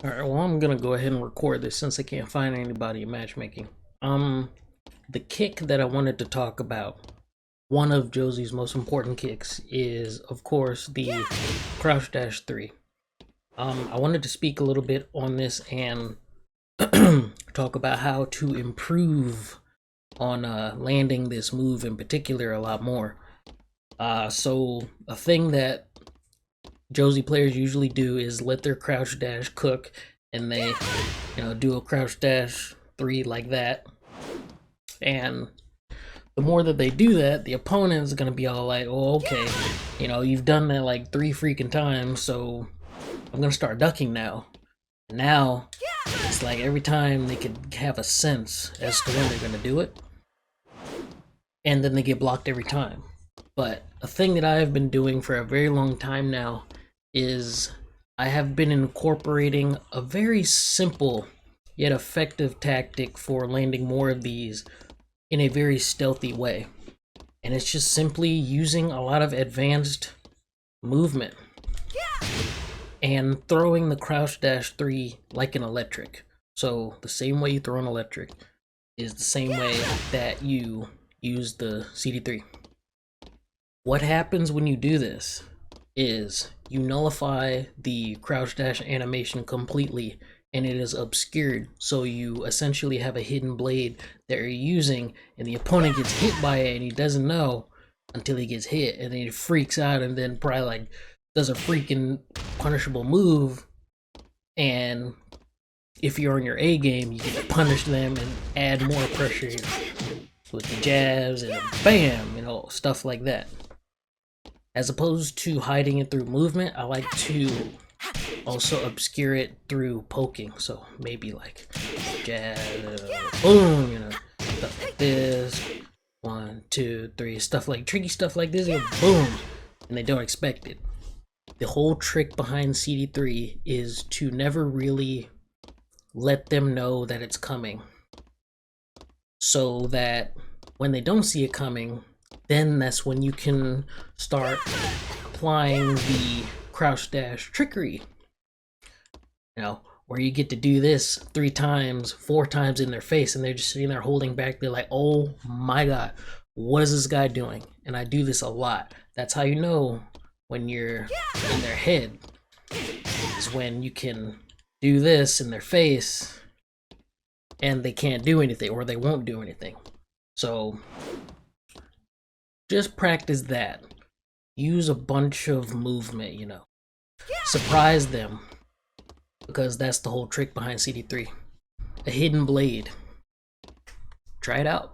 Alright, well, I'm gonna go ahead and record this since I can't find anybody in matchmaking. The kick that I wanted to talk about, one of Josie's most important kicks, is of course the crouch dash 3. I wanted to speak a little bit on this and talk about how to improve on landing this move in particular a lot more. So a thing that Josie players usually do is let their crouch dash cook, and they, do a crouch dash 3 like that. And the more that they do that, the opponent's gonna be all like, "Oh, okay, you've done that like 3 freaking times, so I'm gonna start ducking now." And now it's like every time they could have a sense as to when they're gonna do it, and then they get blocked every time. But a thing that I have been doing for a very long time now is I have been incorporating a very simple yet effective tactic for landing more of these in a very stealthy way. And it's just simply using a lot of advanced movement and throwing the crouch dash 3 like an electric. So the same way you throw an electric is the same way that you use the CD3. What happens when you do this is you nullify the crouch dash animation completely, and it is obscured, so you essentially have a hidden blade that you're using, and the opponent gets hit by it and he doesn't know until he gets hit, and then he freaks out and then probably like does a freaking punishable move, and if you're on your A game, you get to punish them and add more pressure with the jabs and bam, stuff like that. As opposed to hiding it through movement, I like to also obscure it through poking. So maybe like jab, boom, stuff like this. 1, 2, 3, stuff like tricky stuff like this, boom, and they don't expect it. The whole trick behind CD3 is to never really let them know that it's coming, so that when they don't see it coming, then that's when you can start applying the crouch dash trickery. Where you get to do this 3 times, 4 times in their face, and they're just sitting there holding back. They're like, "Oh my god, what is this guy doing?" And I do this a lot. That's how you know when you're in their head, is when you can do this in their face and they can't do anything, or they won't do anything. So just practice that. Use a bunch of movement, surprise them, because that's the whole trick behind CD3. A hidden blade. Try it out.